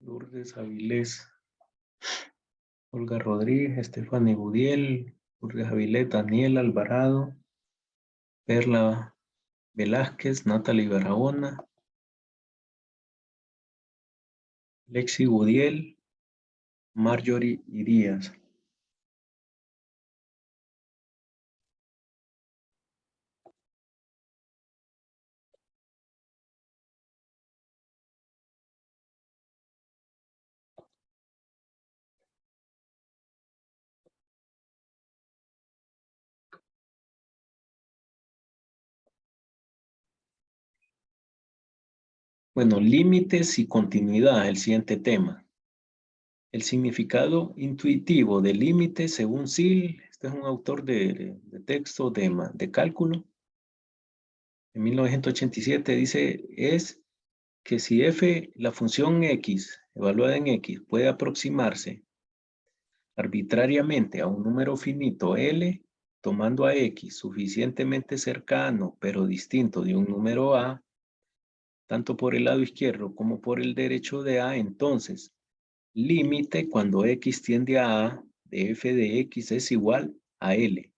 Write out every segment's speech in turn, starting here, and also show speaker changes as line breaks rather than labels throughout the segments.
Lourdes Avilés, Olga Rodríguez, Stephanie Budiel, Lourdes Avilés, Daniel Alvarado, Perla Velázquez, Natalie Barahona, Lexi Budiel, Marjorie Irías. Bueno, límites y continuidad, el siguiente tema. El significado intuitivo de límite según Sill, este es un autor de texto de cálculo, en 1987 dice, es que si f, la función x, evaluada en x, puede aproximarse arbitrariamente a un número finito L, tomando a x suficientemente cercano pero distinto de un número A, tanto por el lado izquierdo como por el derecho de A, entonces, límite cuando x tiende a A de f de x es igual a L.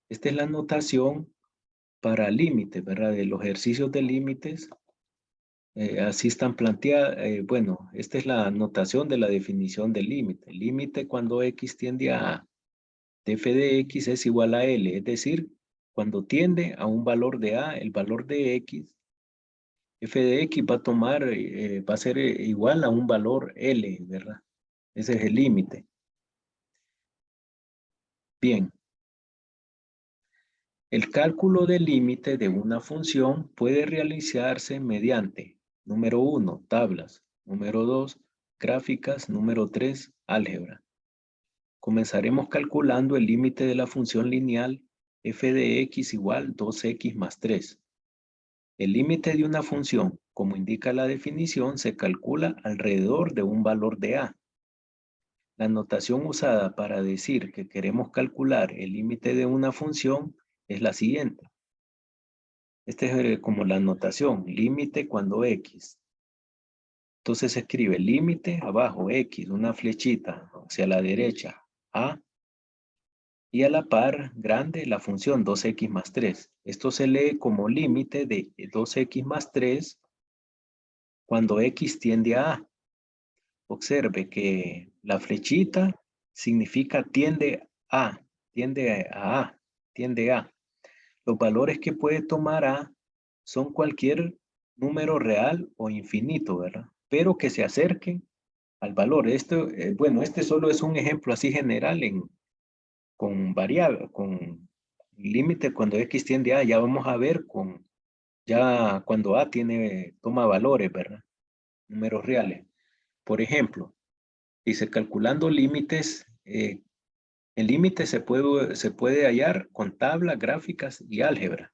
Esta es la notación para límites, ¿verdad? De los ejercicios de límites. Así están planteadas. Bueno, esta es la notación de la definición del límite. Límite cuando x tiende a A de f de x es igual a L. Es decir, cuando tiende a un valor de A, el valor de x, f de x va a tomar, va a ser igual a un valor L, ¿verdad? Ese es el límite. Bien. El cálculo del límite de una función puede realizarse mediante, número 1, tablas, número 2, gráficas, número 3, álgebra. Comenzaremos calculando el límite de la función lineal f de x igual 2x más 3. El límite de una función, como indica la definición, se calcula alrededor de un valor de a. La notación usada para decir que queremos calcular el límite de una función es la siguiente. Este es como la notación, límite cuando x. Entonces se escribe límite abajo, x, una flechita hacia la derecha, a, y a la par grande la función 2x más 3. Esto se lee como límite de 2x más 3 cuando x tiende a a. Observe que la flechita significa tiende a, tiende a a, tiende a. Los valores que puede tomar a son cualquier número real o infinito, ¿verdad? Pero que se acerquen al valor. Bueno, este solo es un ejemplo así general con variable, con límite cuando x tiende a A. Ya vamos a ver ya cuando a toma valores, ¿verdad? Números reales. Por ejemplo, dice calculando límites, el límite se puede hallar con tablas, gráficas y álgebra.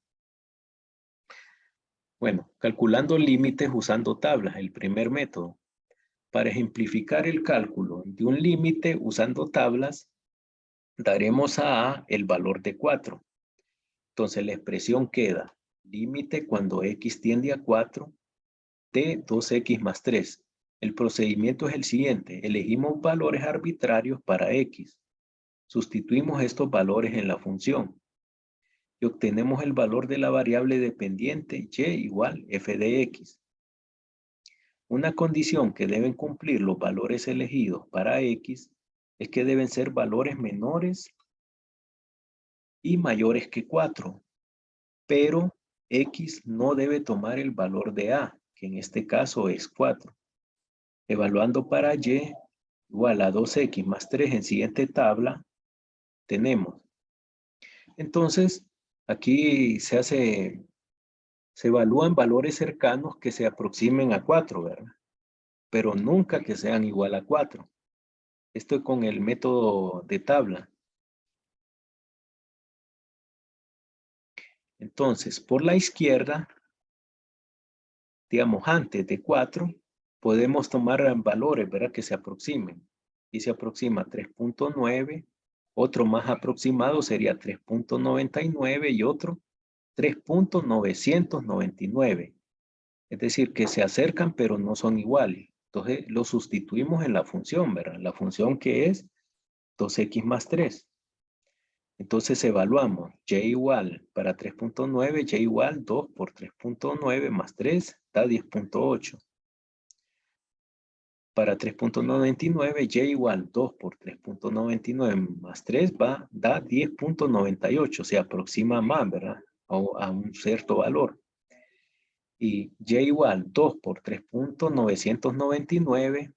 Bueno, calculando límites usando tablas, el primer método. Para ejemplificar el cálculo de un límite usando tablas, daremos a A el valor de 4. Entonces la expresión queda límite cuando x tiende a 4 de 2x más 3. El procedimiento es el siguiente. Elegimos valores arbitrarios para x. Sustituimos estos valores en la función y obtenemos el valor de la variable dependiente y igual f de x. Una condición que deben cumplir los valores elegidos para x es que deben ser valores menores y mayores que 4, pero x no debe tomar el valor de a, que en este caso es 4. Evaluando para y igual a 2x más 3 en siguiente tabla, tenemos. Entonces, aquí se evalúan valores cercanos que se aproximen a 4, ¿verdad? Pero nunca que sean igual a 4. Esto con el método de tabla. Entonces, por la izquierda, digamos, antes de 4, podemos tomar valores, ¿verdad? Que se aproximen. Y se aproxima 3.9, otro más aproximado sería 3.99 y otro 3.999. Es decir, que se acercan pero no son iguales. Entonces lo sustituimos en la función, ¿verdad? La función que es 2x más 3. Entonces evaluamos y igual para 3.9, y igual 2 por 3.9 más 3 da 10.8. Para 3.99, y igual 2 por 3.99 más 3 da 10.98, se aproxima más, ¿verdad? A un cierto valor. Y y igual 2 por 3.999,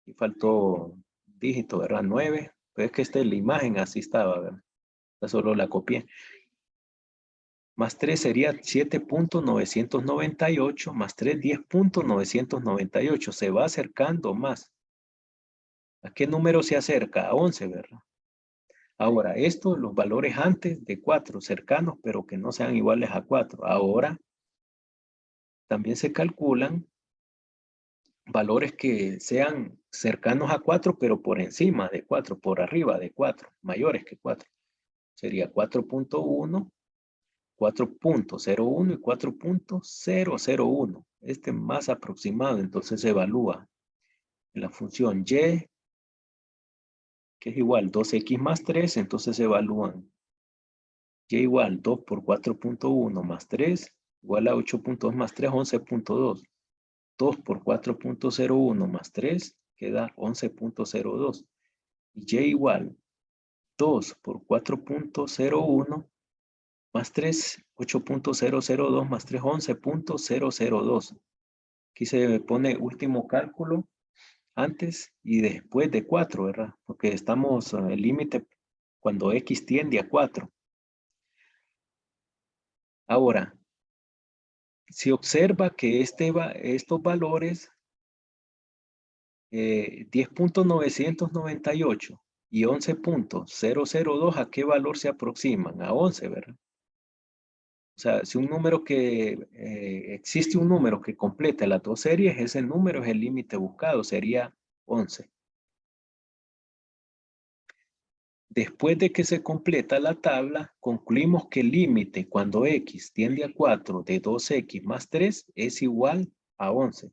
y faltó dígito, ¿verdad? 9, pues es que esta es la imagen, así estaba, ¿verdad? Ya solo la copié. Más 3 sería 7.998, más 3, 10.998. Se va acercando más. ¿A qué número se acerca? A 11, ¿verdad? Ahora, esto, los valores antes de 4, cercanos, pero que no sean iguales a 4. Ahora, también se calculan valores que sean cercanos a 4, pero por encima de 4, por arriba de 4, mayores que 4. Sería 4.1, 4.01 y 4.001. Este más aproximado, entonces se evalúa en la función y, que es igual 2x más 3, entonces se evalúan y igual 2 por 4.1 más 3, igual a 8.2 más 3, 11.2. 2 por 4.01 más 3, queda 11.02. Y igual 2 por 4.01 más 3, 8.002 más 3, 11.002. Aquí se pone último cálculo antes y después de 4, ¿verdad? Porque estamos en el límite cuando x tiende a 4. Ahora, si observa que estos valores 10.998 y 11.002, ¿a qué valor se aproximan? A 11, ¿verdad? O sea, si un número existe un número que completa las dos series, ese número es el límite buscado, sería 11. Después de que se completa la tabla, concluimos que el límite cuando x tiende a 4 de 2x más 3 es igual a 11.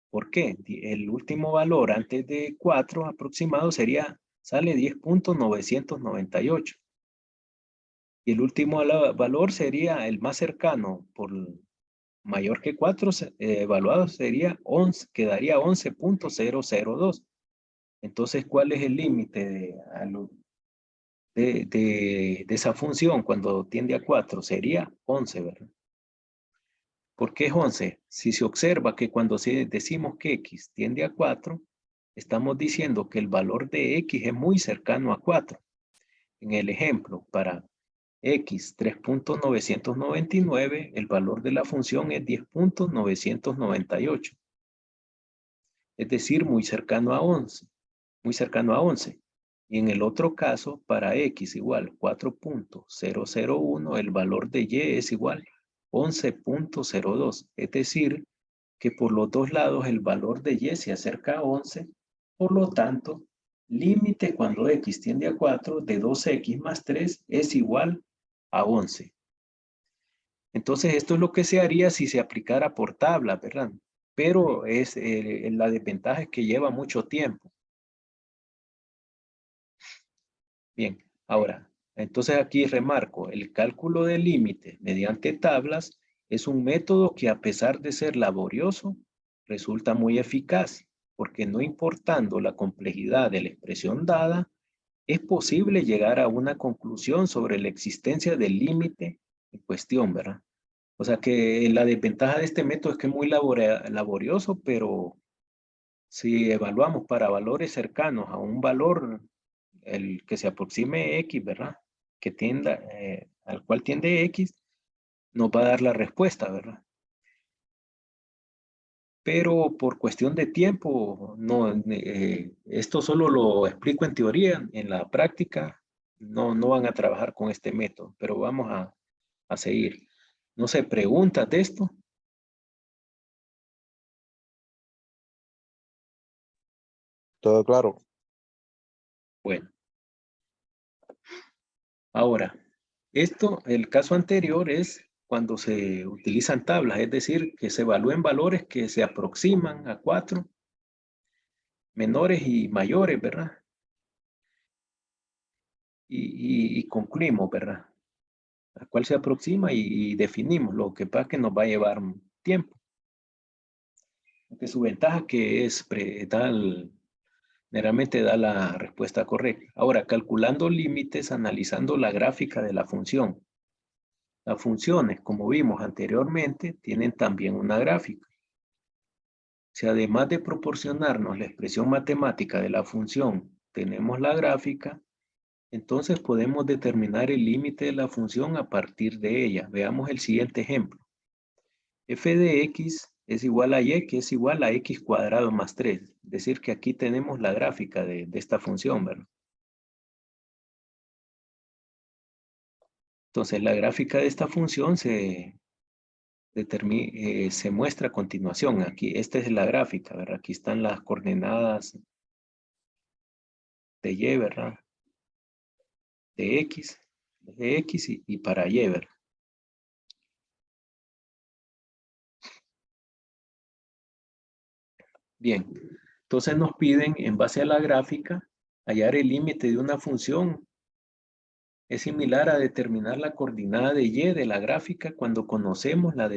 ¿Por qué? El último valor antes de 4 aproximado sale 10.998. Y el último valor sería el más cercano por mayor que 4 evaluado sería 11, quedaría 11.002. Entonces, ¿cuál es el límite de esa función cuando tiende a 4? Sería 11, ¿verdad? ¿Por qué es 11? Si se observa que cuando decimos que x tiende a 4, estamos diciendo que el valor de x es muy cercano a 4. En el ejemplo, para x 3.999, el valor de la función es 10.998. Es decir, muy cercano a 11. Muy cercano a 11. Y en el otro caso, para x igual 4.001, el valor de y es igual 11.02. Es decir, que por los dos lados el valor de y se acerca a 11. Por lo tanto, límite cuando x tiende a 4 de 2x más 3 es igual a 11. Entonces, esto es lo que se haría si se aplicara por tabla, ¿verdad? Pero la desventaja es que lleva mucho tiempo. Bien, ahora, entonces aquí remarco, el cálculo del límite mediante tablas es un método que a pesar de ser laborioso, resulta muy eficaz, porque no importando la complejidad de la expresión dada, es posible llegar a una conclusión sobre la existencia del límite en cuestión, ¿verdad? O sea que la desventaja de este método es que es muy laborioso, pero si evaluamos para valores cercanos a un valor, el que se aproxime X, ¿verdad? Que tienda, al cual tiende X, nos va a dar la respuesta, ¿verdad? Pero por cuestión de tiempo, no, esto solo lo explico en teoría, en la práctica no van a trabajar con este método, pero vamos a seguir. No sé, ¿preguntas de esto?
Todo claro.
Bueno, ahora, el caso anterior es cuando se utilizan tablas, es decir, que se evalúen valores que se aproximan a 4 menores y mayores, ¿verdad? Y concluimos, ¿verdad? A cuál se aproxima y definimos. Lo que pasa es que nos va a llevar tiempo. Porque su ventaja que es generalmente da la respuesta correcta. Ahora, calculando límites, analizando la gráfica de la función. Las funciones, como vimos anteriormente, tienen también una gráfica. Si además de proporcionarnos la expresión matemática de la función, tenemos la gráfica, entonces podemos determinar el límite de la función a partir de ella. Veamos el siguiente ejemplo. F de x es igual a y, que es igual a x cuadrado más 3. Es decir, que aquí tenemos la gráfica de esta función, ¿verdad? Entonces, la gráfica de esta función se muestra a continuación. Aquí, esta es la gráfica, ¿verdad? Aquí están las coordenadas de y, ¿verdad? De x y para y, ¿verdad? Bien, entonces nos piden, en base a la gráfica, hallar el límite de una función. Es similar a determinar la coordenada de y de la gráfica cuando conocemos la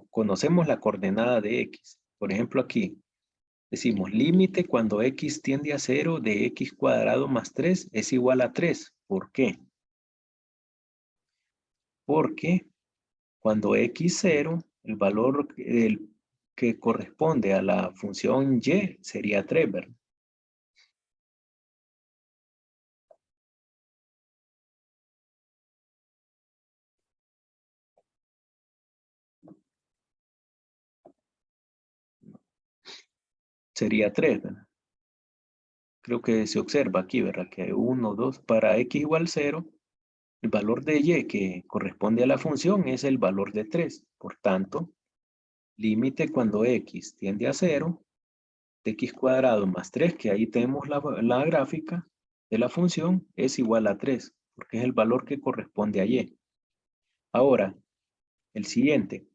conocemos la coordenada de x. Por ejemplo, aquí decimos límite cuando x tiende a 0 de x cuadrado más 3 es igual a 3. ¿Por qué? Porque cuando x0, el valor que corresponde a la función y sería 3, ¿verdad? Sería 3, ¿verdad? Creo que se observa aquí, ¿verdad? Que 1, 2, para x igual 0, el valor de y que corresponde a la función es el valor de 3. Por tanto, límite cuando x tiende a 0, de x cuadrado más 3, que ahí tenemos la gráfica de la función, es igual a 3, porque es el valor que corresponde a y. Ahora, el siguiente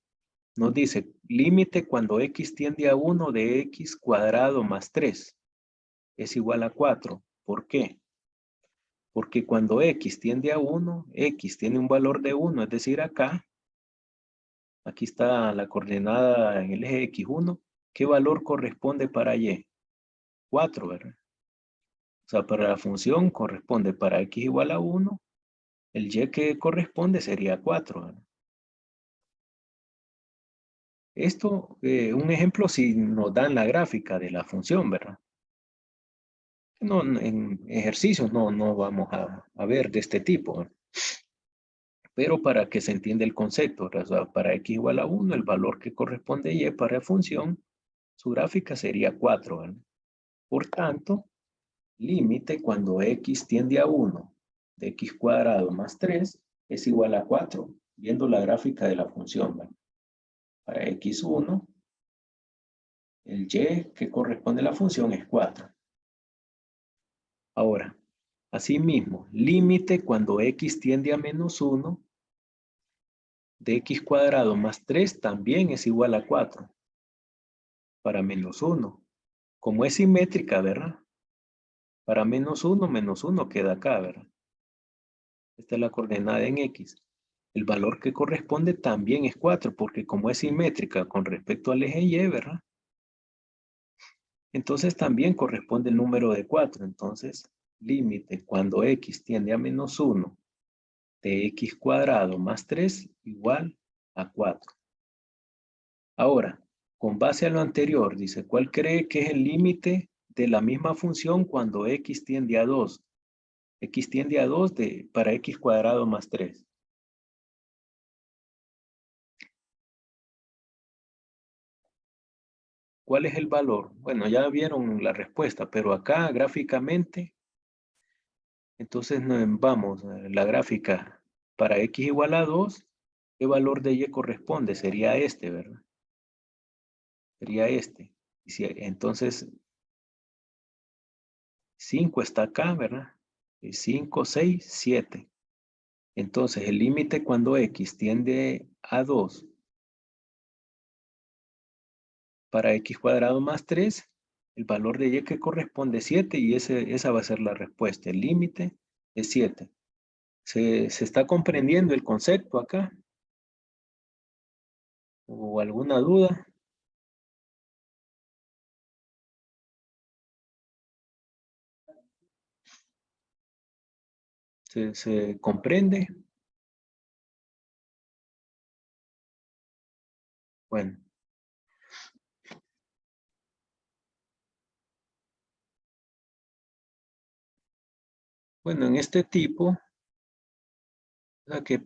nos dice, límite cuando x tiende a 1 de x cuadrado más 3 es igual a 4. ¿Por qué? Porque cuando x tiende a 1, x tiene un valor de 1, es decir, acá, aquí está la coordenada en el eje x1, ¿qué valor corresponde para y? 4, ¿verdad? O sea, para la función corresponde para x igual a 1, el y que corresponde sería 4, ¿verdad? Esto, un ejemplo, si nos dan la gráfica de la función, ¿verdad? No, en ejercicios no vamos a ver de este tipo, ¿verdad? Pero para que se entienda el concepto, o sea, para x igual a 1, el valor que corresponde a y para la función, su gráfica sería 4, ¿verdad? Por tanto, límite cuando x tiende a 1 de x cuadrado más 3 es igual a 4, viendo la gráfica de la función, ¿verdad? Para x1, el y que corresponde a la función es 4. Ahora, asimismo, límite cuando x tiende a menos 1 de x cuadrado más 3 también es igual a 4. Para menos 1. Como es simétrica, ¿verdad? Para menos 1 queda acá, ¿verdad? Esta es la coordenada en x. El valor que corresponde también es 4, porque como es simétrica con respecto al eje y, ¿verdad? Entonces también corresponde el número de 4. Entonces, límite cuando x tiende a menos 1 de x cuadrado más 3 igual a 4. Ahora, con base a lo anterior, dice, ¿cuál cree que es el límite de la misma función cuando x tiende a 2? X tiende a 2 para x cuadrado más 3. ¿Cuál es el valor? Bueno, ya vieron la respuesta, pero acá gráficamente, entonces vamos, la gráfica para x igual a 2, ¿qué valor de y corresponde? Sería este, ¿verdad? Sería este. Y entonces, 5 está acá, ¿verdad? 5, 6, 7. Entonces, el límite cuando x tiende a 2 para x cuadrado más 3, el valor de y que corresponde 7 y esa va a ser la respuesta. El límite es 7. ¿Se está comprendiendo el concepto acá? ¿O alguna duda? ¿Se comprende? Bueno. Bueno, en este tipo, o sea que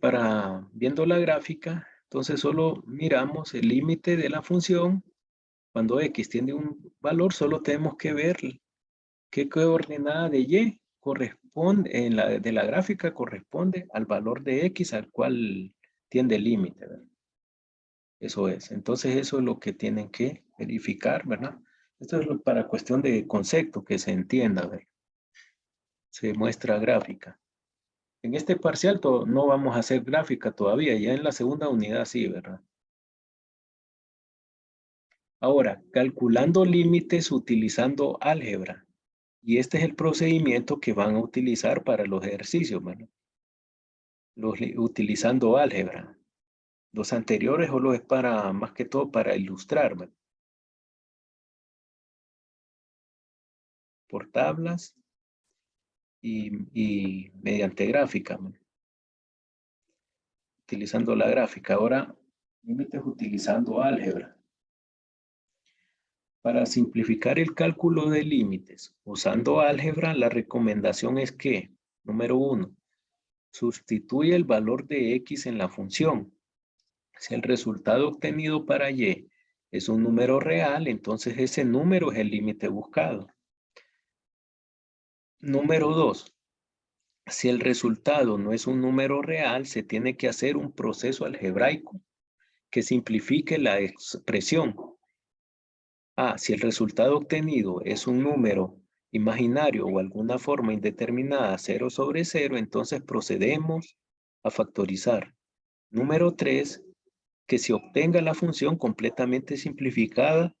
viendo la gráfica, entonces solo miramos el límite de la función. Cuando x tiene un valor, solo tenemos que ver qué coordenada de y corresponde, de la gráfica corresponde al valor de x al cual tiende el límite, ¿verdad? Eso es. Entonces eso es lo que tienen que verificar, ¿verdad? Esto es para cuestión de concepto, que se entienda, ¿verdad? Se muestra gráfica. En este parcial no vamos a hacer gráfica todavía, ya en la segunda unidad sí, ¿verdad? Ahora, calculando límites utilizando álgebra. Y este es el procedimiento que van a utilizar para los ejercicios, ¿verdad? Utilizando álgebra. Los anteriores solo es para, más que todo, para ilustrar, ¿verdad? Por tablas y mediante gráfica, ¿verdad? Utilizando la gráfica. Ahora, límites utilizando álgebra. Para simplificar el cálculo de límites usando álgebra, la recomendación es que, número 1, sustituye el valor de x en la función. Si el resultado obtenido para y es un número real, entonces ese número es el límite buscado. Número 2, si el resultado no es un número real, se tiene que hacer un proceso algebraico que simplifique la expresión. Si el resultado obtenido es un número imaginario o alguna forma indeterminada 0 sobre 0, entonces procedemos a factorizar. Número 3, que se obtenga la función completamente simplificada,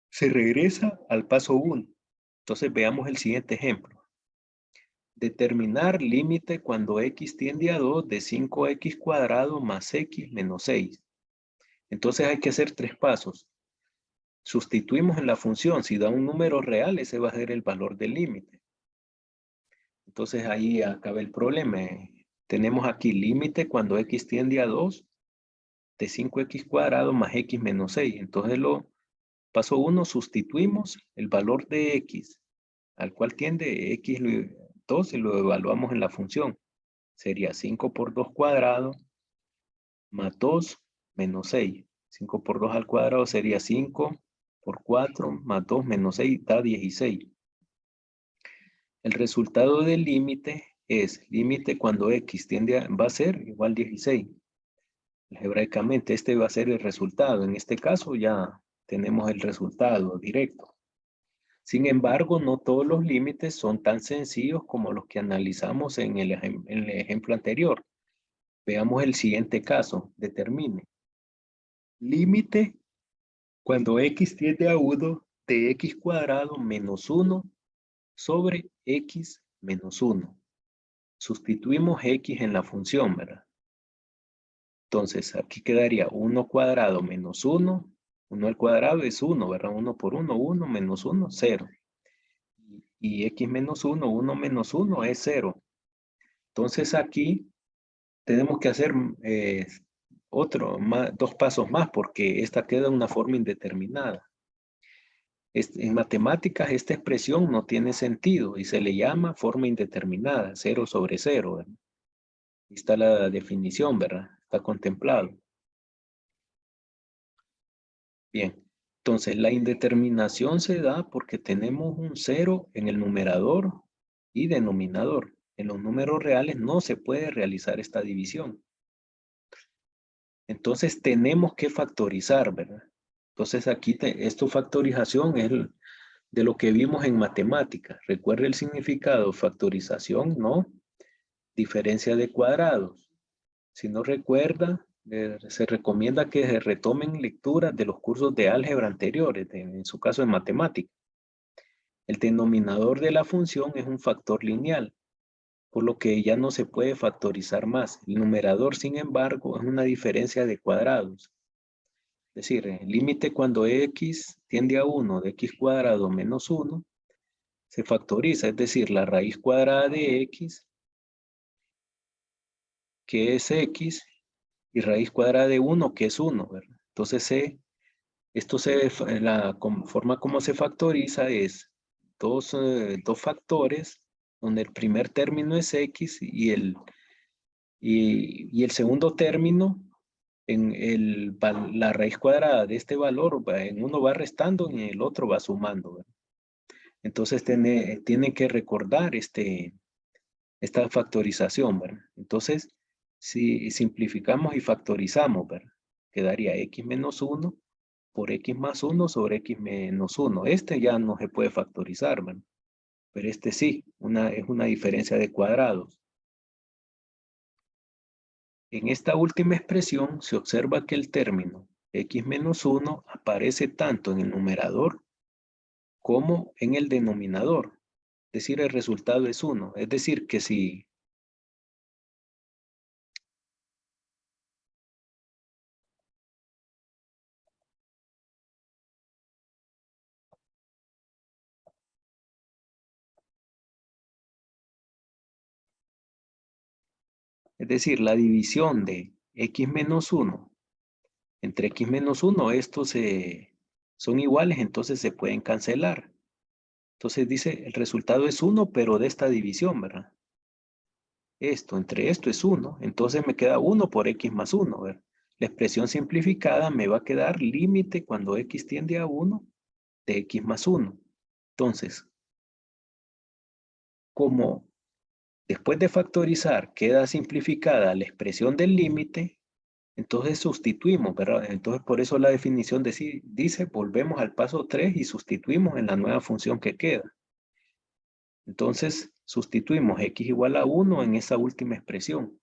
se regresa al paso 1. Entonces veamos el siguiente ejemplo. Determinar límite cuando x tiende a 2 de 5x cuadrado más x menos 6. Entonces hay que hacer 3 pasos. Sustituimos en la función, si da un número real, ese va a ser el valor del límite. Entonces ahí acaba el problema. Tenemos aquí límite cuando x tiende a 2 de 5x cuadrado más x menos 6. Entonces paso 1, sustituimos el valor de x al cual tiende x2 y lo evaluamos en la función. Sería 5 por 2 cuadrado más 2 menos 6. 5 por 2 al cuadrado sería 5 por 4 más 2 menos 6 da 16. El resultado del límite es límite cuando x va a ser igual 16. Algebraicamente este va a ser el resultado. En este caso ya tenemos el resultado directo. Sin embargo, no todos los límites son tan sencillos como los que analizamos en el ejemplo anterior. Veamos el siguiente caso. Determine. Límite cuando x tiende a 1 de x cuadrado menos 1 sobre x menos 1. Sustituimos x en la función, ¿verdad? Entonces, aquí quedaría 1 cuadrado menos 1. 1 al cuadrado es 1, ¿verdad? 1 por 1, 1 menos 1, 0. Y x menos 1, 1 menos 1 es 0. Entonces, aquí tenemos que hacer dos pasos más porque esta queda de una forma indeterminada. En matemáticas esta expresión no tiene sentido y se le llama forma indeterminada, 0 sobre 0. ¿verdad? Ahí está la definición, ¿verdad? Está contemplado. Bien, entonces la indeterminación se da porque tenemos un 0 en el numerador y denominador. En los números reales no se puede realizar esta división. Entonces tenemos que factorizar, ¿verdad? Entonces aquí esta factorización es de lo que vimos en matemáticas. Recuerde el significado, factorización, ¿no? Diferencia de cuadrados. Si no recuerda, Se recomienda que se retomen lecturas de los cursos de álgebra anteriores, en su caso de matemática. El denominador de la función es un factor lineal, por lo que ya no se puede factorizar más. El numerador, sin embargo, es una diferencia de cuadrados. Es decir, el límite cuando x tiende a 1 de x cuadrado menos 1 se factoriza, es decir, la raíz cuadrada de x, que es x, y raíz cuadrada de 1, que es 1, ¿verdad? Entonces, la forma como se factoriza es dos factores, donde el primer término es x y el segundo término, la raíz cuadrada de este valor, en uno va restando y en el otro va sumando, ¿verdad? Entonces, tiene que recordar esta factorización, ¿verdad? Entonces, si simplificamos y factorizamos, ¿verdad? Quedaría x menos 1 por x más 1 sobre x menos 1. Este ya no se puede factorizar, ¿verdad? Pero este sí, es una diferencia de cuadrados. En esta última expresión se observa que el término x menos 1 aparece tanto en el numerador como en el denominador. Es decir, el resultado es 1. Es decir, que si es decir, la división de x menos 1 entre x menos 1, estos son iguales, entonces se pueden cancelar. Entonces dice, el resultado es 1, pero de esta división, ¿verdad? Entre esto es 1, entonces me queda 1 por x más 1, ¿verdad? La expresión simplificada me va a quedar límite cuando x tiende a 1 de x más 1. Entonces, como después de factorizar queda simplificada la expresión del límite, entonces sustituimos, ¿verdad? Entonces por eso la definición dice, volvemos al paso 3 y sustituimos en la nueva función que queda. Entonces sustituimos x igual a 1 en esa última expresión.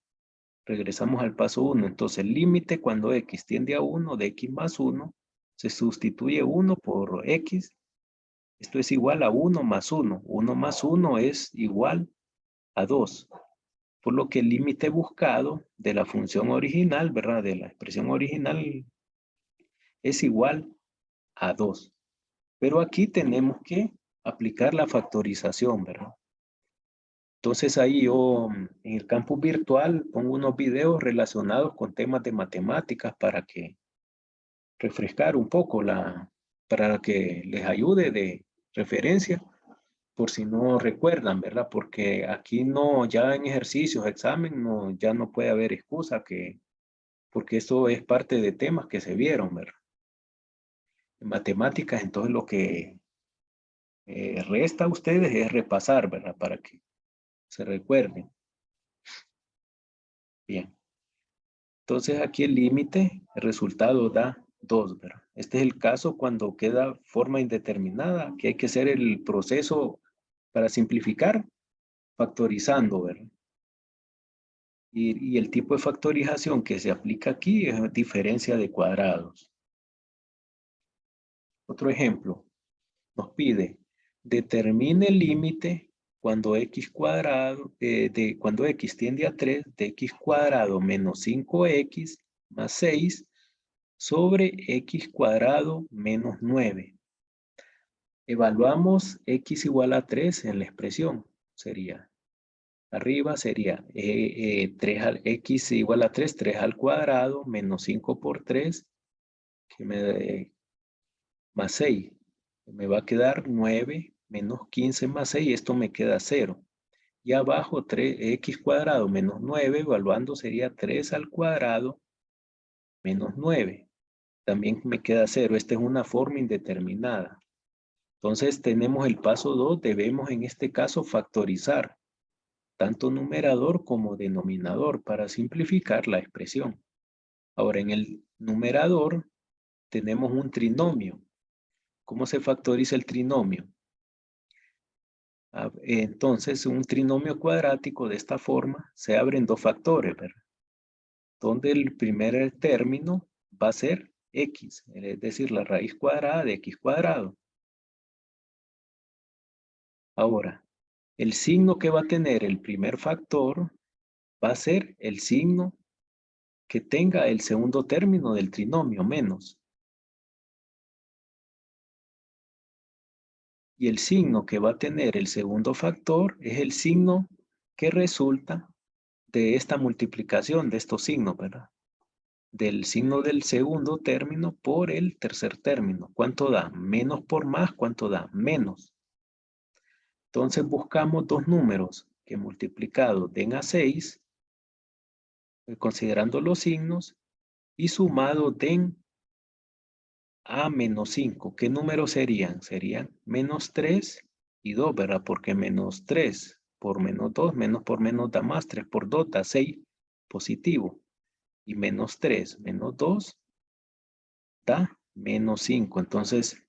Regresamos al paso 1. Entonces el límite cuando x tiende a 1 de x más 1, se sustituye 1 por x. Esto es igual a 1 más 1. 1 más 1 es igual a 2. Por lo que el límite buscado de la función original, ¿verdad? De la expresión original es igual a 2. Pero aquí tenemos que aplicar la factorización, ¿verdad? Entonces ahí yo en el campus virtual pongo unos videos relacionados con temas de matemáticas para que refrescar un poco para que les ayude de referencia por si no recuerdan, ¿verdad? Porque aquí no, ya en ejercicios, examen, no, ya no puede haber excusa porque esto es parte de temas que se vieron, ¿verdad? En matemáticas, entonces lo que resta a ustedes es repasar, ¿verdad? Para que se recuerden. Bien. Entonces aquí el límite, el resultado da 2, ¿verdad? Este es el caso cuando queda forma indeterminada, que hay que hacer el proceso para simplificar, factorizando, ¿verdad? Y el tipo de factorización que se aplica aquí es diferencia de cuadrados. Otro ejemplo, nos pide, determine el límite cuando x cuadrado, cuando x tiende a 3, de x cuadrado menos 5x más 6 sobre x cuadrado menos 9. Evaluamos x igual a 3 en la expresión. Arriba sería 3 x igual a 3, 3 al cuadrado, menos 5 por 3, más 6. Me va a quedar 9 menos 15 más 6, esto me queda 0. Y abajo 3x cuadrado menos 9, evaluando sería 3 al cuadrado menos 9. También me queda 0. Esta es una forma indeterminada. Entonces tenemos el paso 2, debemos en este caso factorizar tanto numerador como denominador para simplificar la expresión. Ahora en el numerador tenemos un trinomio. ¿Cómo se factoriza el trinomio? Entonces un trinomio cuadrático de esta forma se abre en dos factores, ¿verdad? donde el primer término va a ser x, es decir, la raíz cuadrada de x cuadrado. Ahora, el signo que va a tener el primer factor va a ser el signo que tenga el segundo término del trinomio, menos. Y el signo que va a tener el segundo factor es el signo que resulta de esta multiplicación de estos signos, ¿verdad? Del signo del segundo término por el tercer término. ¿Cuánto da? Menos por más, ¿cuánto da? Menos. Entonces buscamos dos números que multiplicados den a 6, considerando los signos, y sumados den a menos 5. ¿Qué números serían? Serían menos 3 y 2, ¿verdad? Porque menos 3 por menos 2, menos por menos da más, 3 por 2 da 6 positivo. Y menos 3 menos 2 da menos 5. Entonces,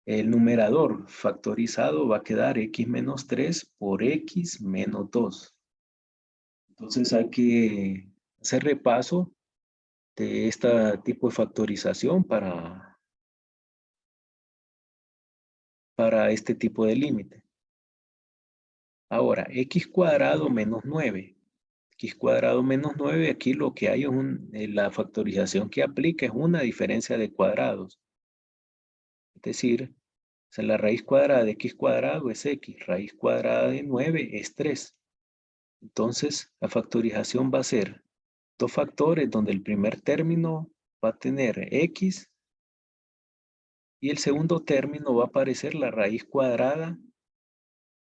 el numerador factorizado va a quedar x menos 3 por x menos 2. Entonces, hay que hacer repaso de este tipo de factorización para este tipo de límite. Ahora, x cuadrado menos 9. X cuadrado menos 9, aquí lo que hay es la factorización que aplica es una diferencia de cuadrados. Es decir, la raíz cuadrada de x cuadrado es x, raíz cuadrada de 9 es 3. Entonces, la factorización va a ser dos factores donde el primer término va a tener x y el segundo término va a aparecer la raíz cuadrada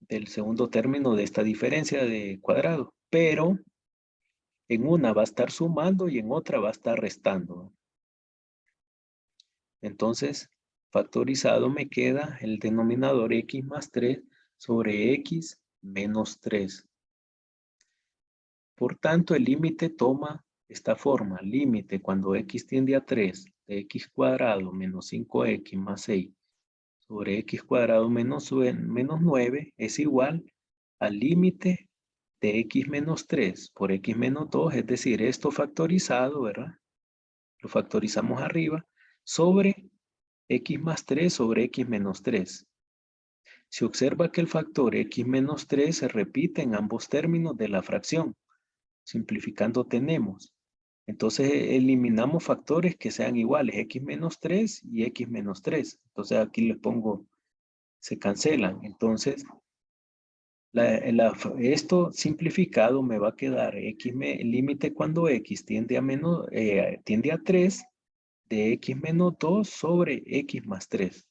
del segundo término de esta diferencia de cuadrado. Pero en una va a estar sumando y en otra va a estar restando. Entonces, factorizado me queda el denominador x más 3 sobre x menos 3. Por tanto, el límite toma esta forma. Límite cuando x tiende a 3 de x cuadrado menos 5x más 6 sobre x cuadrado menos 9 es igual al límite de x menos 3 por x menos 2, es decir, esto factorizado, ¿verdad? Lo factorizamos arriba, sobre x más 3 sobre x menos 3. Se observa que el factor x menos 3 se repite en ambos términos de la fracción. Simplificando tenemos. Entonces eliminamos factores que sean iguales, x menos 3 y x menos 3. Entonces aquí les pongo, se cancelan. Entonces, esto simplificado me va a quedar el límite cuando x tiende a 3 de x menos 2 sobre x más 3.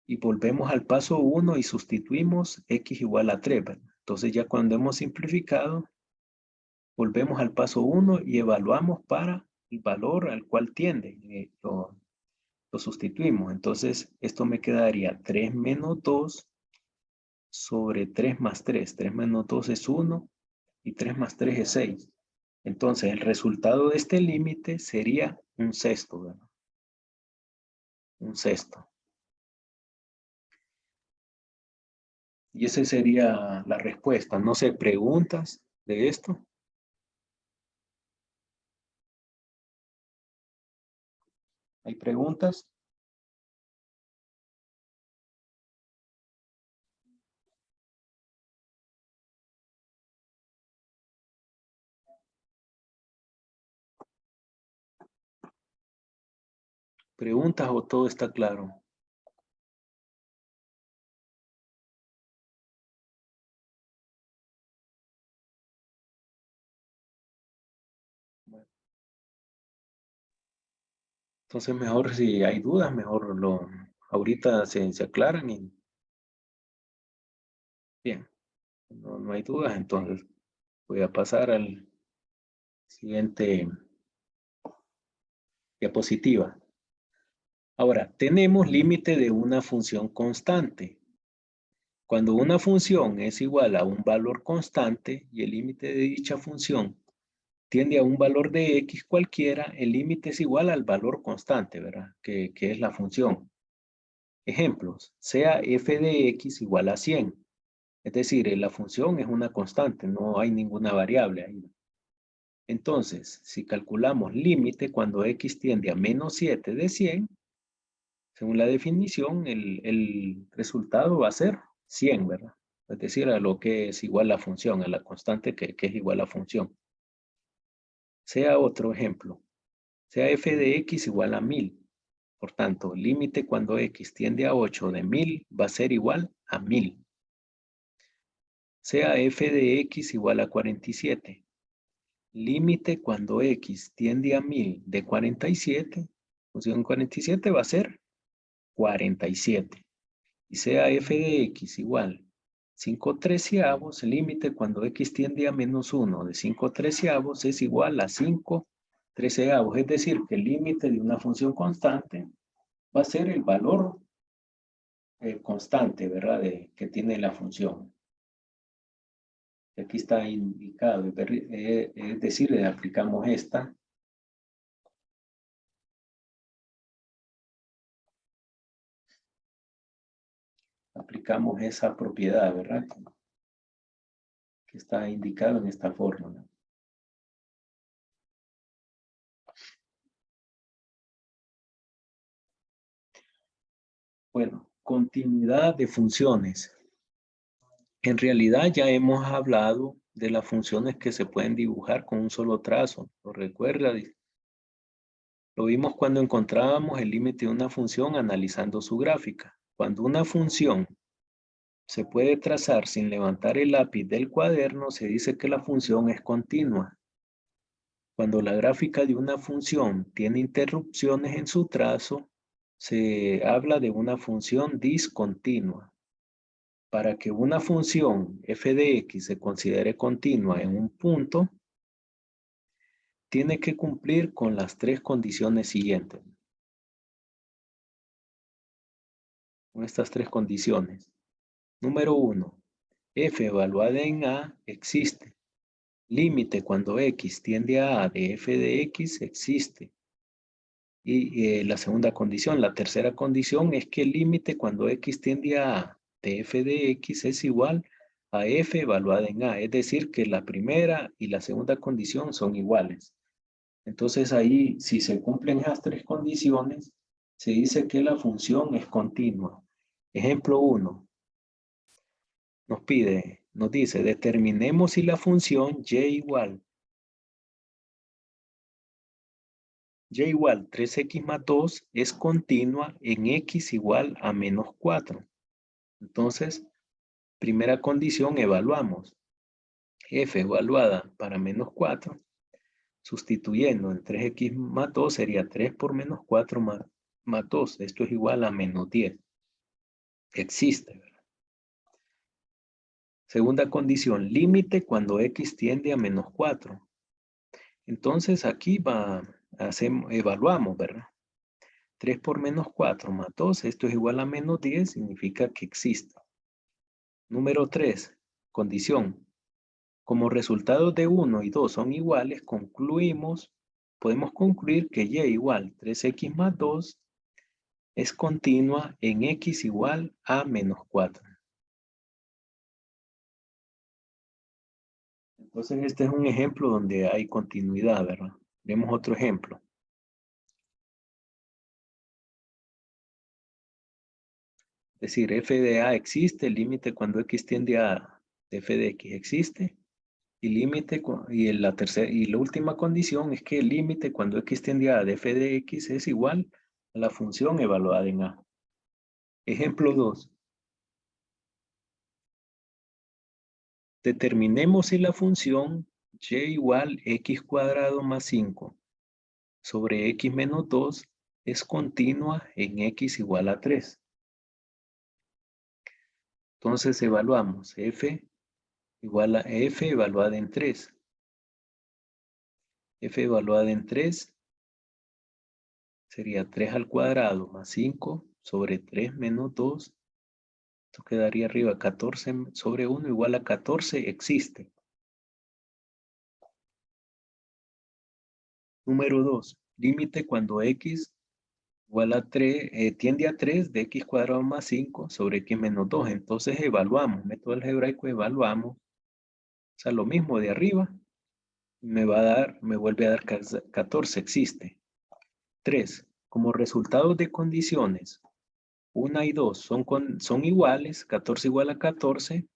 Y volvemos al paso 1 y sustituimos x igual a 3. ¿Verdad? Entonces ya cuando hemos simplificado, volvemos al paso 1 y evaluamos para el valor al cual tiende. Lo sustituimos. Entonces esto me quedaría 3 menos 2 sobre 3 más 3. 3 menos 2 es 1 y 3 más 3 es 6. Entonces, el resultado de este límite sería un sexto, ¿verdad? Un sexto. Y esa sería la respuesta. No sé, ¿preguntas de esto? ¿Hay preguntas? ¿Preguntas o todo está claro? Bueno. Entonces, mejor si hay dudas, mejor ahorita se aclaran y bien, no hay dudas, entonces voy a pasar al siguiente diapositiva. Ahora, tenemos límite de una función constante. Cuando una función es igual a un valor constante y el límite de dicha función tiende a un valor de x cualquiera, el límite es igual al valor constante, ¿verdad? Que es la función. Ejemplos, sea f de x igual a 100. Es decir, la función es una constante, no hay ninguna variable ahí. Entonces, si calculamos límite cuando x tiende a menos 7 de 100, según la definición, el resultado va a ser 100, ¿verdad? Es decir, a lo que es igual la función, a la constante que es igual a la función. Sea otro ejemplo, sea f de x igual a 1000. Por tanto, límite cuando x tiende a 8 de 1000 va a ser igual a 1000. Sea f de x igual a 47. Límite cuando x tiende a 1000 de 47, función 47 va a ser 47. Y sea f de x igual 5 treceavos, límite cuando x tiende a menos 1 de 5 treceavos es igual a 5 treceavos. Es decir, que el límite de una función constante va a ser el valor constante, ¿verdad? Que tiene la función. Aquí está indicado, es decir, le aplicamos esta. Aplicamos esa propiedad, ¿verdad? Que está indicado en esta fórmula. Bueno, continuidad de funciones. En realidad ya hemos hablado de las funciones que se pueden dibujar con un solo trazo. ¿Lo recuerda? Lo vimos cuando encontrábamos el límite de una función analizando su gráfica. Cuando una función se puede trazar sin levantar el lápiz del cuaderno, se dice que la función es continua. Cuando la gráfica de una función tiene interrupciones en su trazo, se habla de una función discontinua. Para que una función f de x se considere continua en un punto, tiene que cumplir con las tres condiciones siguientes. Con estas tres condiciones. Número 1. F evaluada en A existe. Límite cuando x tiende a de f de x existe. Y la segunda condición, la tercera condición es que el límite cuando x tiende a de f de x es igual a f evaluada en A. Es decir, que la primera y la segunda condición son iguales. Entonces ahí, si se cumplen esas tres condiciones, se dice que la función es continua. Ejemplo 1. Nos dice, determinemos si la función y igual 3x más 2 es continua en x igual a menos 4. Entonces, primera condición, evaluamos. F evaluada para menos 4, sustituyendo en 3x más 2 sería 3 por menos 4 más 2. Esto es igual a menos 10. Existe, ¿verdad? Segunda condición, límite cuando x tiende a menos 4. Entonces aquí evaluamos, ¿verdad? 3 por menos 4 más 2, esto es igual a menos 10, significa que existe. Número 3, condición. Como resultados de 1 y 2 son iguales, podemos concluir que y igual 3x más 2 es continua en x igual a menos 4. Entonces este es un ejemplo donde hay continuidad, ¿verdad? Vemos otro ejemplo. Es decir, f de a existe, el límite cuando x tiende a f de x existe. Y límite, y la última condición es que el límite cuando x tiende a de f de x es igual a la función evaluada en a. Ejemplo 2. Determinemos si la función y igual x cuadrado más 5 sobre x menos 2 es continua en x igual a 3. Entonces evaluamos f igual a f evaluada en 3. F evaluada en 3 sería 3 al cuadrado más 5 sobre 3 menos 2. Esto quedaría arriba, 14 sobre 1 igual a 14, existe. Número 2, límite cuando x igual a 3, tiende a 3 de x cuadrado más 5 sobre x menos 2. Entonces evaluamos, método algebraico evaluamos. O sea, lo mismo de arriba. me vuelve a dar 14, existe. 3. Como resultados de condiciones 1 y 2 son iguales, 14 igual a 14.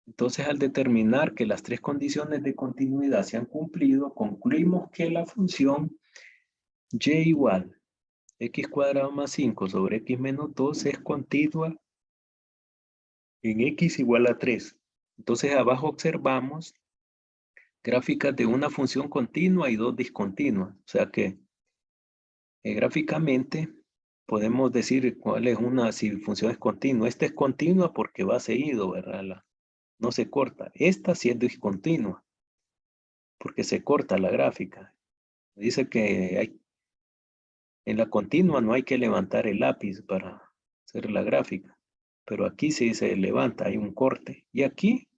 Entonces, al determinar que las tres condiciones de continuidad se han cumplido, concluimos que la función y igual x cuadrado más 5 sobre x menos 2 es continua en x igual a 3. Entonces, abajo observamos gráficas de una función continua y dos discontinuas. O sea que gráficamente podemos decir cuál es si función es continua. Esta es continua porque va seguido, ¿verdad? No se corta. Esta sí es discontinua porque se corta la gráfica. Dice que en la continua no hay que levantar el lápiz para hacer la gráfica. Pero aquí sí se levanta, hay un corte. Y aquí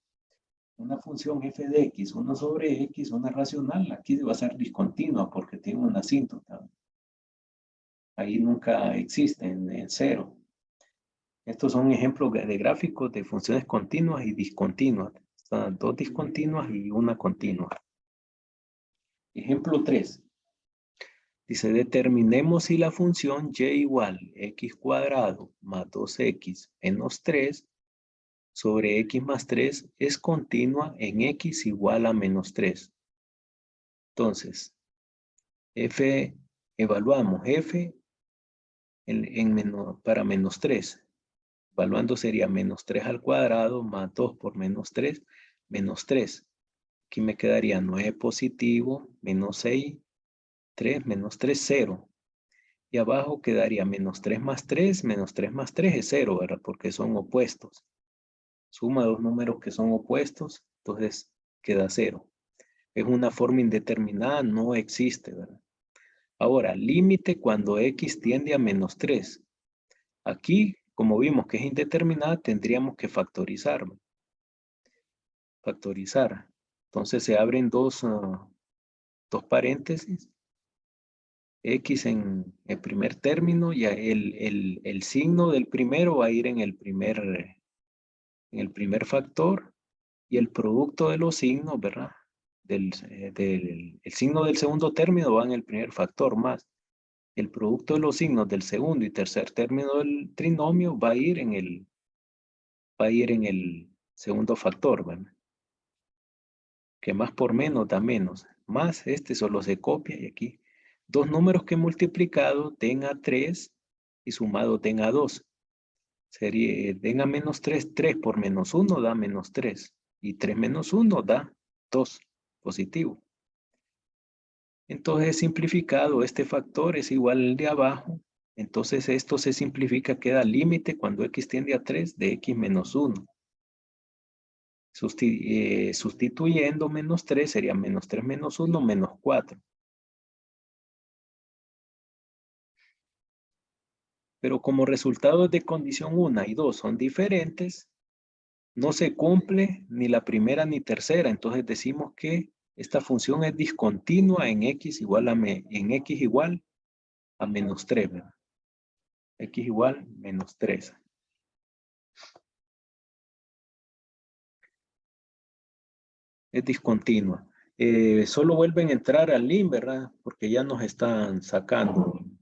una función f de x, 1 sobre x, una racional, aquí va a ser discontinua porque tiene una asíntota. Ahí nunca existe en cero. Estos son ejemplos de gráficos de funciones continuas y discontinuas. Están dos discontinuas y una continua. Ejemplo 3. Dice, determinemos si la función y igual x cuadrado más 2x menos 3 sobre x más 3 es continua en x igual a menos 3. Entonces, evaluamos f para menos 3. Evaluando sería menos 3 al cuadrado más 2 por menos 3, menos 3. Aquí me quedaría 9 positivo, menos 6, 3, menos 3, 0. Y abajo quedaría menos 3 más 3, menos 3 más 3 es 0, ¿verdad? Porque son opuestos. Suma dos números que son opuestos, entonces queda 0. Es una forma indeterminada, no existe, ¿verdad? Ahora, límite cuando x tiende a menos 3. Aquí, como vimos que es indeterminada, tendríamos que factorizar. Factorizar. Entonces se abren dos paréntesis. X en el primer término y el signo del primero va a ir en el primer factor y el producto de los signos, ¿verdad? El signo del segundo término va en el primer factor más. El producto de los signos del segundo y tercer término del trinomio va a ir en el segundo factor, ¿verdad? Que más por menos da menos. Más este solo se copia y aquí. Dos números que multiplicado den a 3 y sumado den a 2. Sería, den a menos 3, 3 por menos 1 da menos 3. Y 3 menos 1 da 2, positivo. Entonces simplificado, este factor es igual al de abajo. Entonces esto se simplifica, queda límite cuando x tiende a 3 de x menos 1. Sustituyendo menos 3 sería menos 3 menos 1 menos 4. Pero como resultados de condición 1 y 2 son diferentes, no se cumple ni la primera ni tercera. Entonces decimos que esta función es discontinua en x igual a menos 3. ¿verdad? X igual menos 3. Es discontinua. Solo vuelven a entrar al link, ¿verdad? Porque ya nos están sacando.